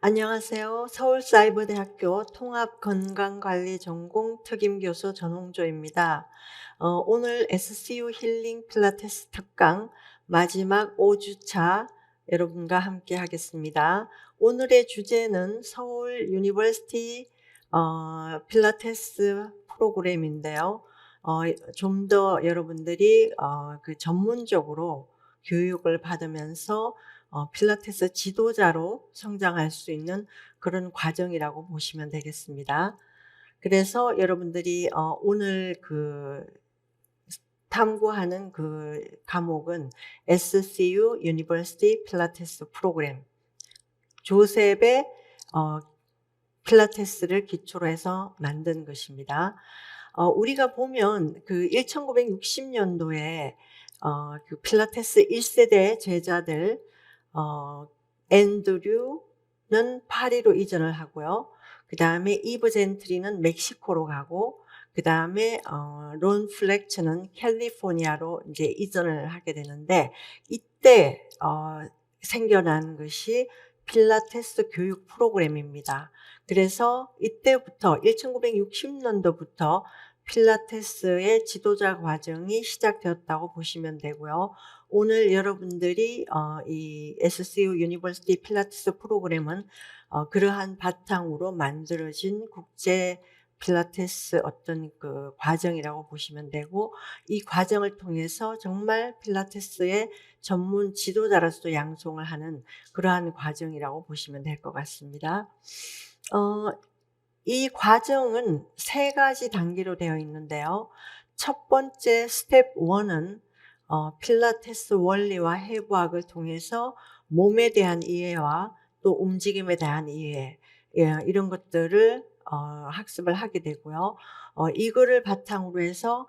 안녕하세요. 서울사이버대학교 통합건강관리전공 특임교수 전홍조입니다. 오늘 SCU 힐링 필라테스 특강 마지막 5주차 여러분과 함께 하겠습니다. 오늘의 주제는 서울 유니버시티 필라테스 프로그램인데요. 좀 더 여러분들이 전문적으로 교육을 받으면서 필라테스 지도자로 성장할 수 있는 그런 과정이라고 보시면 되겠습니다. 그래서 여러분들이 오늘 탐구하는 과목은 SCU 유니버시티 필라테스 프로그램, 조셉의 어 필라테스를 기초로 해서 만든 것입니다. 우리가 보면 1960 년도에 필라테스 1 세대 제자들 앤드류는 파리로 이전을 하고요. 그다음에 이브 젠트리는 멕시코로 가고, 그다음에 론 플렉처는 캘리포니아로 이제 이전을 하게 되는데, 이때 생겨난 것이 필라테스 교육 프로그램입니다. 그래서 이때부터 1960 년도부터 필라테스의 지도자 과정이 시작되었다고 보시면 되고요. 오늘 여러분들이 이 SCU 유니버시티 필라테스 프로그램은 그러한 바탕으로 만들어진 국제 필라테스 어떤 과정이라고 보시면 되고, 이 과정을 통해서 정말 필라테스의 전문 지도자로서 양성을 하는 그러한 과정이라고 보시면 될 것 같습니다. 어 이 과정은 3가지 단계로 되어 있는데요. 첫 번째 스텝 1은 필라테스 원리와 해부학을 통해서 몸에 대한 이해와 또 움직임에 대한 이해, 이런 것들을 학습을 하게 되고요. 이거를 바탕으로 해서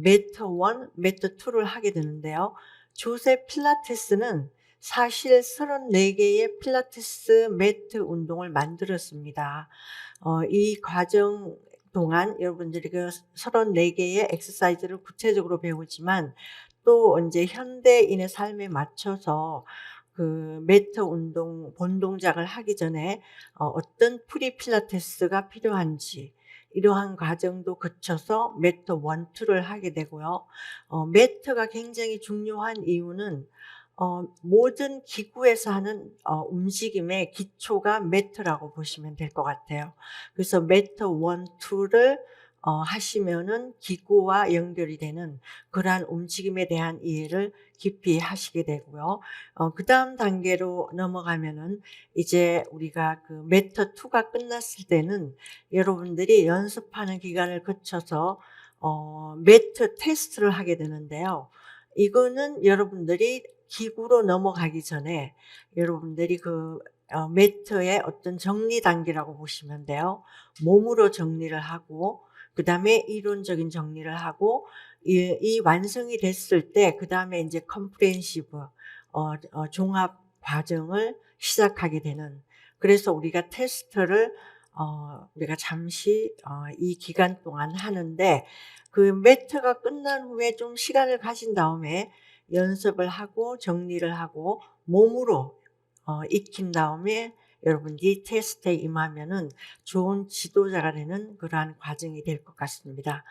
매트 1, 매트 2를 하게 되는데요. 조셉 필라테스는 사실 34개의 필라테스 매트 운동을 만들었습니다. 이 과정 동안 여러분들이 34개의 exercise를 구체적으로 배우지만, 또 인제 현대인의 삶에 맞춰서 매트 운동 본 동작을 하기 전에 어떤 프리 필라테스가 필요한지, 이러한 과정도 거쳐서 매트 1, 2를 하게 되고요. 매트가 굉장히 중요한 이유는 모든 기구에서 하는 움직임의 기초가 매트라고 보시면 될 것 같아요. 그래서 매트 1, 2를 하시면은 기구와 연결이 되는 그러한 움직임에 대한 이해를 깊이 하시게 되고요. 그다음 단계로 넘어가면은 이제 우리가 매트 2가 끝났을 때는 여러분들이 연습하는 기간을 거쳐서 매트 테스트를 하게 되는데요. 이거는 여러분들이 기구로 넘어가기 전에 여러분들이 매트의 어떤 정리 단계라고 보시면 돼요. 몸으로 정리를 하고, 그다음에 이론적인 정리를 하고, 이 완성이 됐을 때 그다음에 인제 컴프레hen시브 종합 과정을 시작하게 되는, 그래서 우리가 테스트를 우리가 잠시 이 기간 동안 하는데, 매트가 끝난 후에 좀 시간을 가진 다음에 연습을 하고 정리를 하고 몸으로 익힌 다음에 여러분들이 테스트에 임하면은 좋은 지도자가 되는 그러한 과정이 될 것 같습니다.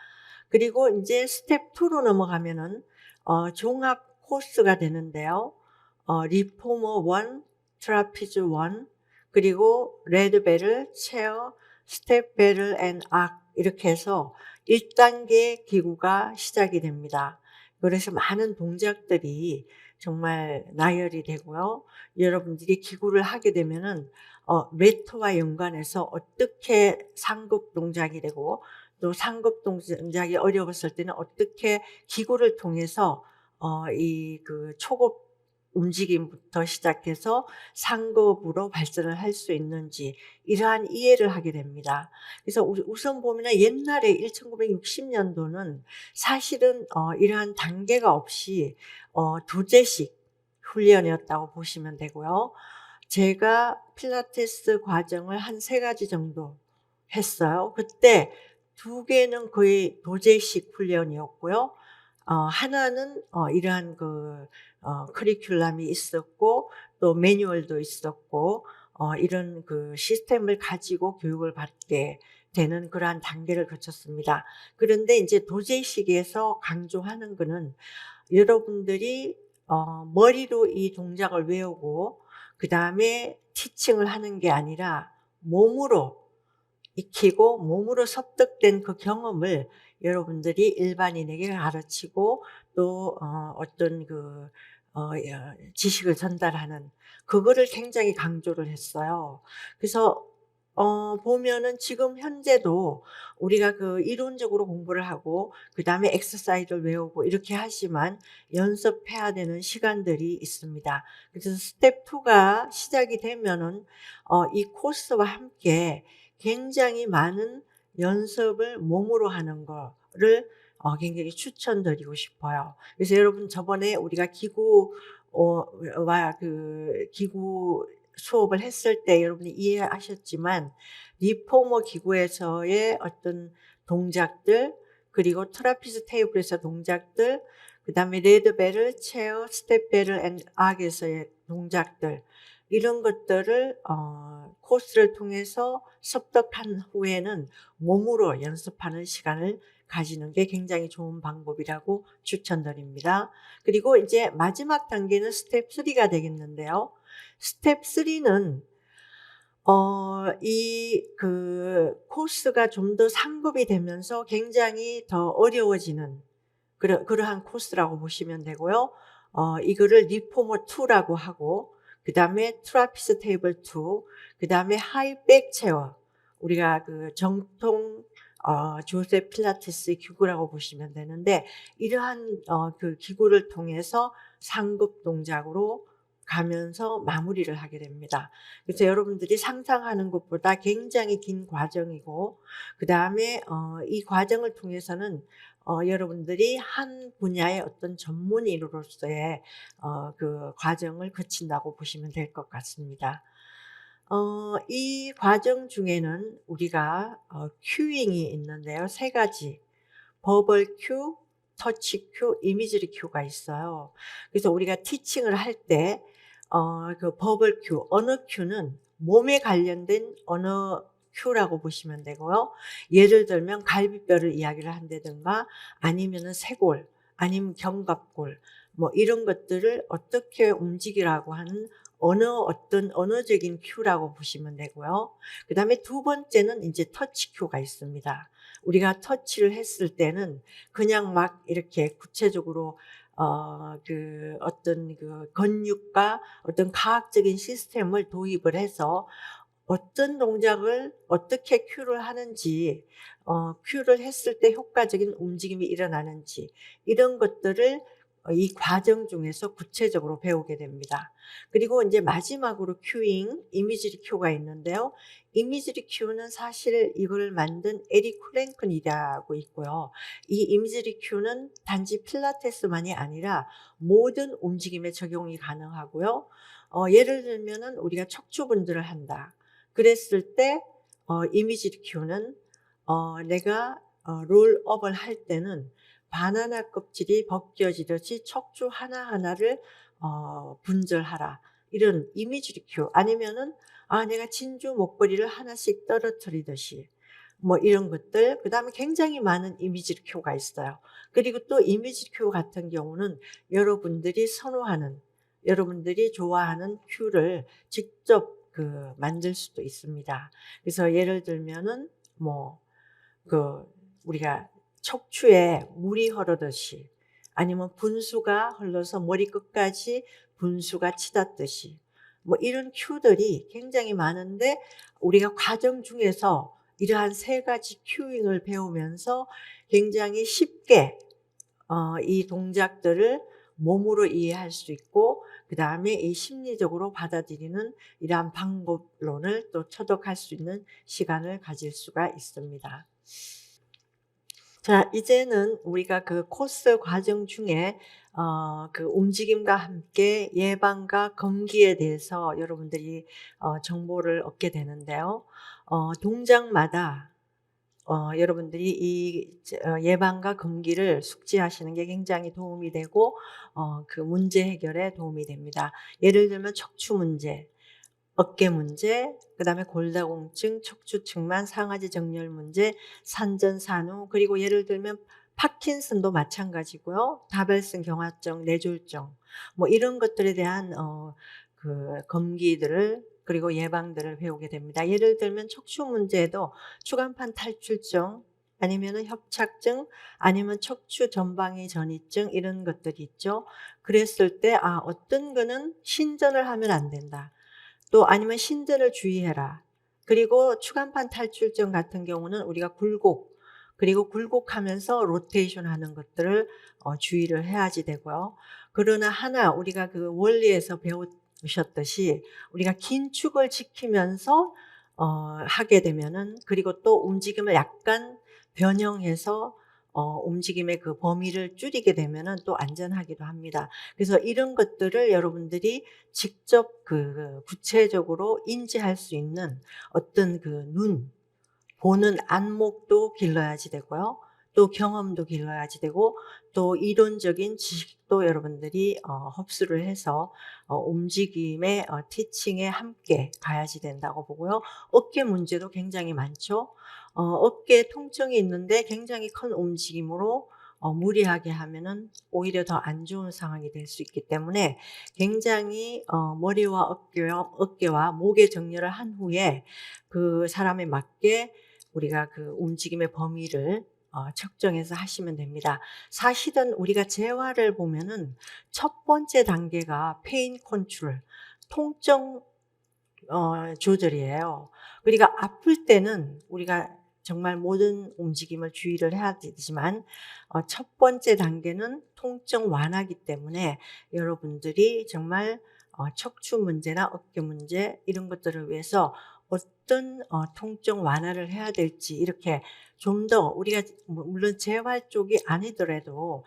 그리고 인제 스텝 2로 넘어가면은 종합 코스가 되는데요. 리포머 1, 트라피즈 1, 그리고 레드 베럴, 체어, 스텝 베럴 앤 악, 이렇게 해서 1 단계 기구가 시작이 됩니다. 그래서 많은 동작들이 정말 나열이 되고요. 여러분들이 기구를 하게 되면은 매트와 연관해서 어떻게 상급 동작이 되고, 또 상급 동작이 어려웠을 때는 어떻게 기구를 통해서 초급 움직임부터 시작해서 상급으로 발전을 할 수 있는지, 이러한 이해를 하게 됩니다. 그래서 우선 보면은 옛날에 1960 년도는 사실은 이러한 단계가 없이 도제식 훈련이었다고 보시면 되고요. 제가 필라테스 과정을 한 3가지 정도 했어요. 그때 2개는 거의 도제식 훈련이었고요. 하나는 이러한 커리큘럼이 있었고, 또 매뉴얼도 있었고, 이런 그 시스템을 가지고 교육을 받게 되는 그러한 단계를 거쳤습니다. 그런데 이제 도제 시기에서 강조하는 거는 여러분들이 머리로 이 동작을 외우고 그다음에 티칭을 하는 게 아니라 몸으로 익히고 몸으로 습득된 그 경험을 여러분들이 일반인에게 가르치고 또 어떤 그 지식을 전달하는 그거를 굉장히 강조를 했어요. 그래서 보면은 지금 현재도 우리가 그 이론적으로 공부를 하고 그다음에 exercise를 외우고 이렇게 하지만 연습해야 되는 시간들이 있습니다. 그래서 스텝 2가 시작이 되면은 이 코스와 함께 굉장히 많은 연습을 몸으로 하는 거를 굉장히 추천드리고 싶어요. 그래서 여러분 저번에 우리가 기구 와 그 기구 수업을 했을 때 여러분이 이해하셨지만 리포머 기구에서의 어떤 동작들 그리고 트라피즈 테이블에서 동작들 그다음에 레드벨, 체어, 스텝벨 앤 악에서의 동작들 이런 것들을 코스를 통해서 습득한 후에는 몸으로 연습하는 시간을 가지는 게 굉장히 좋은 방법이라고 추천드립니다. 그리고 이제 마지막 단계는 스텝 3가 되겠는데요. 스텝 3는 이 그 코스가 좀 더 상급이 되면서 굉장히 더 어려워지는 그러한 코스라고 보시면 되고요. 이거를 리포머 2라고 하고 그다음에 트라피스 테이블 2 그다음에 하이백 체어 우리가 그 정통 조세 필라테스 기구라고 보시면 되는데 이러한 그 기구를 통해서 상급 동작으로 가면서 마무리를 하게 됩니다. 그래서 여러분들이 상상하는 것보다 굉장히 긴 과정이고 그다음에 이 과정을 통해서는 여러분들이 한 분야의 어떤 전문의로서의 그 과정을 거친다고 보시면 될 것 같습니다. 이 과정 중에는 우리가 큐잉이 있는데요. 세 가지. 버벌 큐, 터치 큐, 이미지리 큐가 있어요. 그래서 우리가 티칭을 할 때 그 버벌 큐, 언어 큐는 몸에 관련된 언어 큐라고 보시면 되고요. 예를 들면 갈비뼈를 이야기를 한다든가 아니면은 쇄골, 아니면 견갑골 뭐 이런 것들을 어떻게 움직이라고 하는 어떤 언어적인 큐라고 보시면 되고요. 그다음에 두 번째는 이제 터치 큐가 있습니다. 우리가 터치를 했을 때는 그냥 막 이렇게 구체적으로 그 어떤 그 근육과 어떤 과학적인 시스템을 도입을 해서 어떤 동작을 어떻게 큐를 하는지 큐를 했을 때 효과적인 움직임이 일어나는지 이런 것들을 이 과정 중에서 구체적으로 배우게 됩니다. 그리고 인제 마지막으로 큐잉, 이미지리 큐가 있는데요. 이미지리 큐는 사실 이거를 만든 에릭 프랭클이라고 있고요. 이 이미지리 큐는 단지 필라테스만이 아니라 모든 움직임에 적용이 가능하고요. 예를 들면은 우리가 척추분들을 한다. 그랬을 때 이미지리 큐는 내가 롤업을 할 때는 바나나 껍질이 벗겨지듯이 척추 하나하나를 분절하라. 이런 이미지리 큐 아니면은 내가 진주 목걸이를 하나씩 떨어뜨리듯이 뭐 이런 것들 그다음에 굉장히 많은 이미지리 큐가 있어요. 그리고 또 이미지리 큐 같은 경우는 여러분들이 선호하는 여러분들이 좋아하는 큐를 직접 그 만들 수도 있습니다. 그래서 예를 들면은 뭐 그 우리가 척추에 물이 흐르듯이 아니면 분수가 흘러서 머리끝까지 분수가 치닫듯이 뭐 이런 큐들이 굉장히 많은데 우리가 과정 중에서 이러한 세 가지 큐잉을 배우면서 굉장히 쉽게 이 동작들을 몸으로 이해할 수 있고 그다음에 이 심리적으로 받아들이는 이러한 방법론을 또 터득할 수 있는 시간을 가질 수가 있습니다. 자 이제는 우리가 그 코스 과정 중에 그 움직임과 함께 예방과 금기에 대해서 여러분들이 정보를 얻게 되는데요. 동작마다 여러분들이 이 예방과 금기를 숙지하시는 게 굉장히 도움이 되고 그 문제 해결에 도움이 됩니다. 예를 들면 척추 문제 어깨 문제, 그다음에 골다공증, 척추측만, 상하지 정렬 문제, 산전산후, 그리고 예를 들면 파킨슨도 마찬가지고요. 다발성 경화증, 뇌졸중 뭐 이런 것들에 대한 그 검기들을 그리고 예방들을 배우게 됩니다. 예를 들면 척추 문제에도 추간판 탈출증 아니면은 협착증 아니면 척추 전방위 전이증 이런 것들이 있죠. 그랬을 때 어떤 거는 신전을 하면 안 된다. 또 아니면 신전을 주의해라. 그리고 추간판 탈출증 같은 경우는 우리가 굴곡 그리고 굴곡하면서 로테이션 하는 것들을 주의를 해야지 되고요. 그러나 하나 우리가 그 원리에서 배우셨듯이 우리가 긴축을 지키면서 하게 되면은 그리고 또 움직임을 약간 변형해서 움직임의 그 범위를 줄이게 되면은 또 안전하기도 합니다. 그래서 이런 것들을 여러분들이 직접 그 구체적으로 인지할 수 있는 어떤 그 보는 안목도 길러야지 되고요. 또 경험도 길러야지 되고 또 이론적인 지식도 여러분들이 흡수를 해서 움직임의 티칭에 함께 가야지 된다고 보고요. 어깨 문제도 굉장히 많죠. 어깨에 통증이 있는데 굉장히 큰 움직임으로 무리하게 하면은 오히려 더 안 좋은 상황이 될 수 있기 때문에 굉장히 머리와 어깨와 목의 정렬을 한 후에 그 사람에 맞게 우리가 그 움직임의 범위를 측정해서 하시면 됩니다. 사실은 우리가 재활을 보면은 첫 번째 단계가 페인 컨트롤, 통증 조절이에요. 우리가 아플 때는 우리가 정말 모든 움직임을 주의를 해야 되지만 첫 번째 단계는 통증 완화이기 때문에 여러분들이 정말 척추 문제나 어깨 문제 이런 것들을 위해서 어떤 통증 완화를 해야 될지 이렇게 좀 더 우리가 물론 재활 쪽이 아니더라도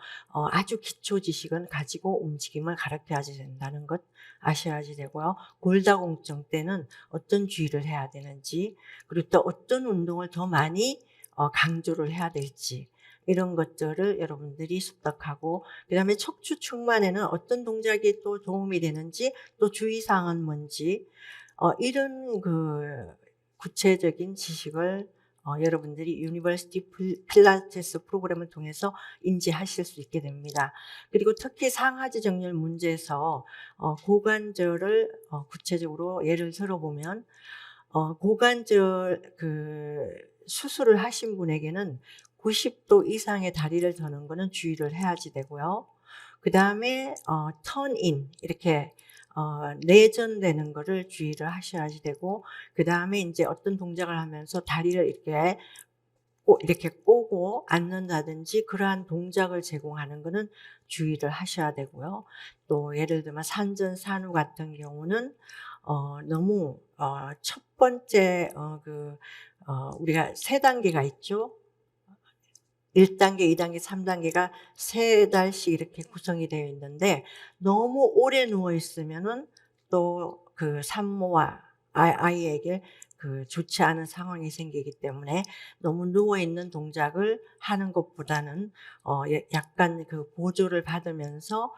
아주 기초 지식은 가지고 움직임을 가르쳐야 된다는 것 아셔야지 되고요. 골다공증 때는 어떤 주의를 해야 되는지 그리고 또 어떤 운동을 더 많이 강조를 해야 될지 이런 것들을 여러분들이 습득하고 그다음에 척추 측만에는 어떤 동작이 또 도움이 되는지 또 주의사항은 뭔지 이런 그 구체적인 지식을 여러분들이 유니버시티 필라테스 프로그램을 통해서 인지하실 수 있게 됩니다. 그리고 특히 상하지 정렬 문제에서 고관절을 구체적으로 예를 들어 보면 고관절 그 수술을 하신 분에게는 90도 이상의 다리를 드는 거는 주의를 해야지 되고요. 그다음에 턴인 이렇게 내전되는 거를 주의를 하셔야지 되고 그다음에 인제 어떤 동작을 하면서 다리를 이렇게 꼬고 앉는다든지 그러한 동작을 제공하는 거는 주의를 하셔야 되고요. 또 예를 들면 산전산후 같은 경우는 너무 첫 번째 우리가 3단계가 있죠. 1단계, 2단계, 3단계가 3달씩 이렇게 구성이 되어 있는데 너무 오래 누워 있으면은 또 그 산모와 아이에게 그 좋지 않은 상황이 생기기 때문에 너무 누워 있는 동작을 하는 것보다는 약간 그 보조를 받으면서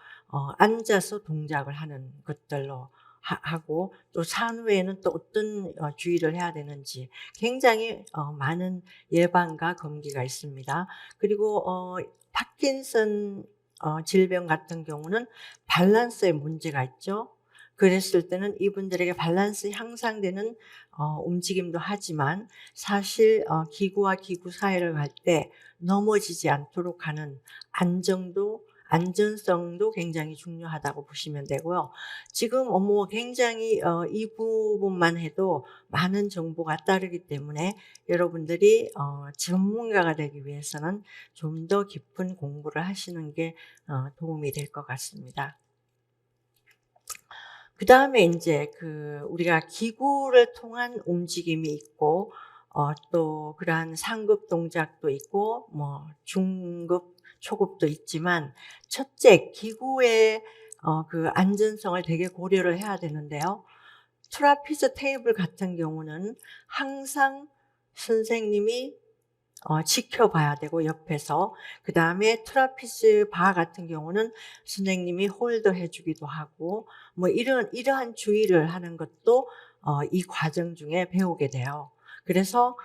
앉아서 동작을 하는 것들로 하고 또 산후에는 또 어떤 주의를 해야 되는지 굉장히 많은 예방과 검기가 있습니다. 그리고 파킨슨 질병 같은 경우는 밸런스에 문제가 있죠. 그랬을 때는 이분들에게 밸런스 향상되는 움직임도 하지만 사실 기구와 기구 사이를 갈 때 넘어지지 않도록 하는 안전성도 굉장히 중요하다고 보시면 되고요. 지금 굉장히 이 부분만 해도 많은 정보가 따르기 때문에 여러분들이 전문가가 되기 위해서는 좀 더 깊은 공부를 하시는 게 도움이 될 것 같습니다. 그다음에 인제 우리가 기구를 통한 움직임이 있고 또 그러한 상급 동작도 있고 뭐 중급, 초급도 있지만 첫째 기구의 그 안전성을 되게 고려를 해야 되는데요. 트라피즈 테이블 같은 경우는 항상 선생님이 지켜봐야 되고 옆에서 그다음에 트라피즈 바 같은 경우는 선생님이 홀더해 주기도 하고 뭐 이러한 주의를 하는 것도 이 과정 중에 배우게 돼요. 그래서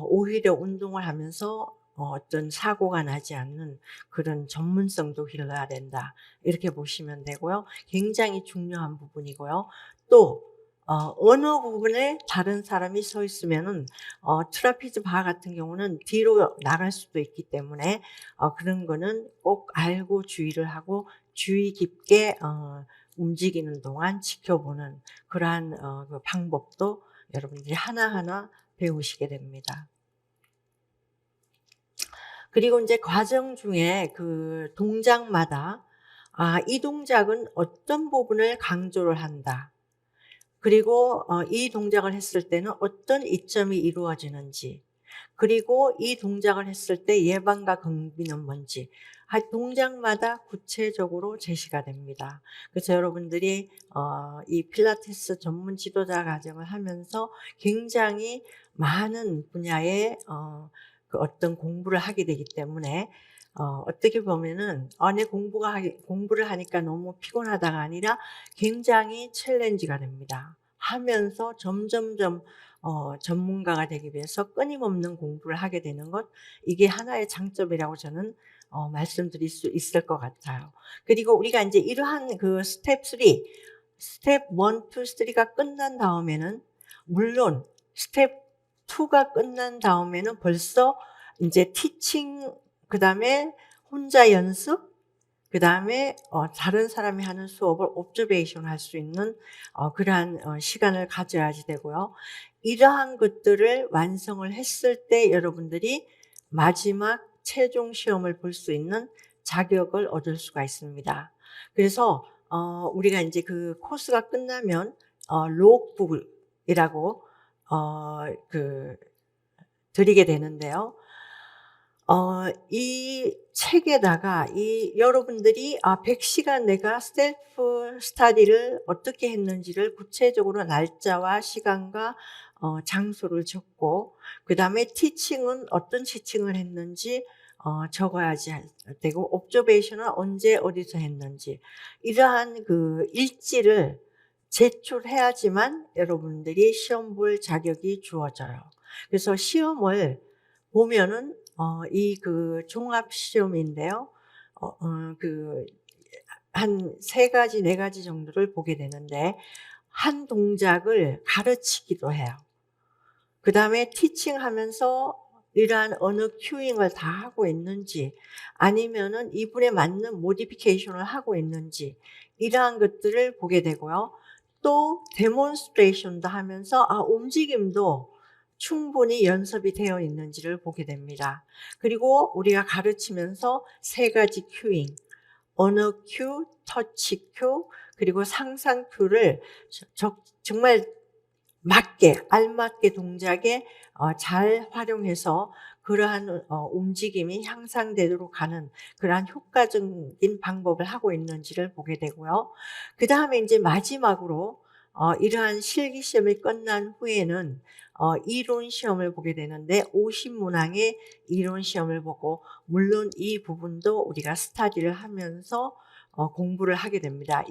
오히려 운동을 하면서 어떤 사고가 나지 않는 그런 전문성도 길러야 된다. 이렇게 보시면 되고요. 굉장히 중요한 부분이고요. 또 어느 부분에 다른 사람이 서 있으면은 트라피즈 바 같은 경우는 뒤로 나갈 수도 있기 때문에 그런 거는 꼭 알고 주의를 하고 주의 깊게 움직이는 동안 지켜보는 그러한 그 방법도 여러분들이 하나하나 배우시게 됩니다. 그리고 인제 과정 중에 그 동작마다 이 동작은 어떤 부분을 강조를 한다. 그리고 이 동작을 했을 때는 어떤 이점이 이루어지는지, 그리고 이 동작을 했을 때 예방과 긍비는 뭔지 동작마다 구체적으로 제시가 됩니다. 그래서 여러분들이 이 필라테스 전문 지도자 과정을 하면서 굉장히 많은 분야의 그 어떤 공부를 하게 되기 때문에 어떻게 보면은 내 공부를 하니까 너무 피곤하다가 아니라 굉장히 챌린지가 됩니다. 하면서 점점점 전문가가 되기 위해서 끊임없는 공부를 하게 되는 것, 이게 하나의 장점이라고 저는 말씀드릴 수 있을 것 같아요. 그리고 우리가 인제 이러한 그 스텝 1, 2, 3가 끝난 다음에는, 물론 스텝 2가 끝난 다음에는 벌써 인제 티칭, 그다음에 혼자 연습, 그다음에 다른 사람이 하는 수업을 observation 할 수 있는 그러한 시간을 가져야지 되고요. 이러한 것들을 완성을 했을 때 여러분들이 마지막 최종 시험을 볼 수 있는 자격을 얻을 수가 있습니다. 그래서 우리가 인제 그 코스가 끝나면 록북이라고 그 드리게 되는데요. 이 책에다가 이 여러분들이 100시간 내가 셀프 스터디를 어떻게 했는지를 구체적으로 날짜와 시간과 장소를 적고, 그다음에 티칭은 어떤 티칭을 했는지 적어야지 되고, 옵저베이션은 언제 어디서 했는지, 이러한 그 일지를 제출해야지만 여러분들이 시험 볼 자격이 주어져요. 그래서 시험을 보면은 이 그 종합 시험인데요. 그 한 3 가지 4 가지 정도를 보게 되는데, 한 동작을 가르치기도 해요. 그다음에 티칭하면서 이러한 언어 큐잉을 다 하고 있는지, 아니면은 이분에 맞는 모디피케이션을 하고 있는지, 이러한 것들을 보게 되고요. 또 데몬스트레이션도 하면서 움직임도 충분히 연습이 되어 있는지를 보게 됩니다. 그리고 우리가 가르치면서 3 가지 큐잉, 언어 큐, 터치 큐, 그리고 상상 큐를 정말 알맞게 동작에 잘 활용해서 그러한 움직임이 향상되도록 하는 그러한 효과적인 방법을 하고 있는지를 보게 되고요. 그다음에 인제 마지막으로 이러한 실기 시험이 끝난 후에는 이론 시험을 보게 되는데, 50문항의 이론 시험을 보고, 물론 이 부분도 우리가 스터디를 하면서 공부를 하게 됩니다.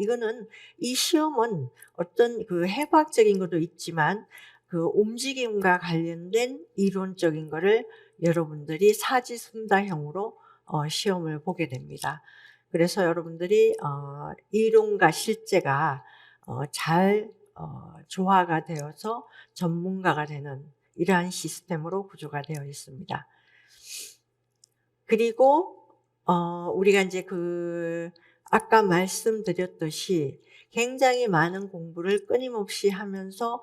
이 시험은 어떤 그 해부학적인 것도 있지만 그 움직임과 관련된 이론적인 거를 여러분들이 사지순다형으로 시험을 보게 됩니다. 그래서 여러분들이 이론과 실제가 잘 조화가 되어서 전문가가 되는 이러한 시스템으로 구조가 되어 있습니다. 그리고 우리가 인제 아까 말씀드렸듯이 굉장히 많은 공부를 끊임없이 하면서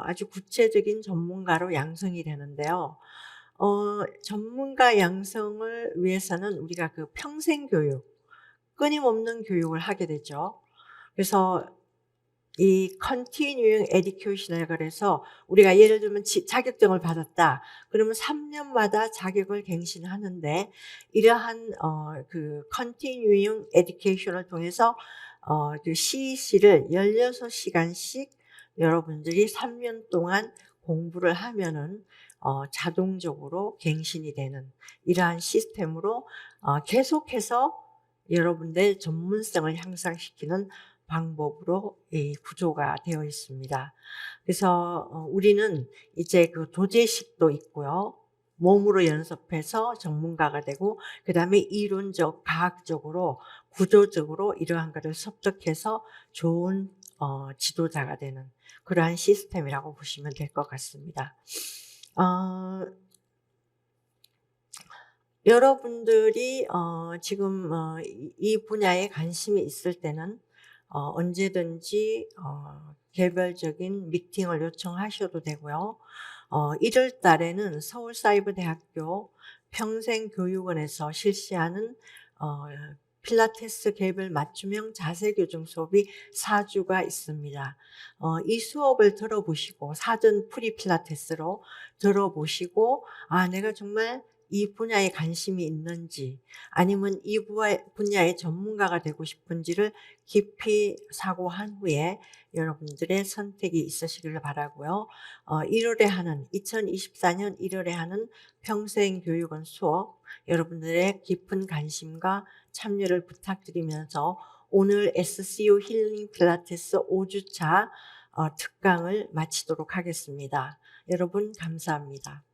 아주 구체적인 전문가로 양성이 되는데요. 전문가 양성을 위해서는 우리가 그 평생 교육, 끊임없는 교육을 하게 되죠. 그래서 이 continuing education이라 그래서, 우리가 예를 들면 자격증을 받았다. 그러면 3 년마다 자격을 갱신하는데, 이러한 그 continuing education을 통해서 그 CEC를 16시간씩 여러분들이 3년 동안 공부를 하면은 자동적으로 갱신이 되는 이러한 시스템으로 계속해서 여러분들의 전문성을 향상시키는 방법으로 이 구조가 되어 있습니다. 그래서 우리는 이제 그 도제식도 있고요. 몸으로 연습해서 전문가가 되고 그다음에 이론적, 과학적으로, 구조적으로 이러한 것을 습득해서 좋은 지도자가 되는 그러한 시스템이라고 보시면 될 것 같습니다. 여러분들이 지금 이 분야에 관심이 있을 때는 언제든지 개별적인 미팅을 요청하셔도 되고요. 1월 달에는 서울사이버대학교 평생교육원에서 실시하는 어 필라테스 개별 맞춤형 자세교정 수업이 4주가 있습니다. 이 수업을 들어보시고 사전 프리 필라테스로 들어보시고 '아 내가 정말 이 분야에 관심이 있는지 아니면 이 분야의 전문가가 되고 싶은지를 깊이 사고한 후에 여러분들의 선택이 있으시기를 바라고요. 2024년 1월에 하는 평생교육원 수업 여러분들의 깊은 관심과 참여를 부탁드리면서 오늘 SCO 힐링 필라테스 5주차 특강을 마치도록 하겠습니다. 여러분 감사합니다.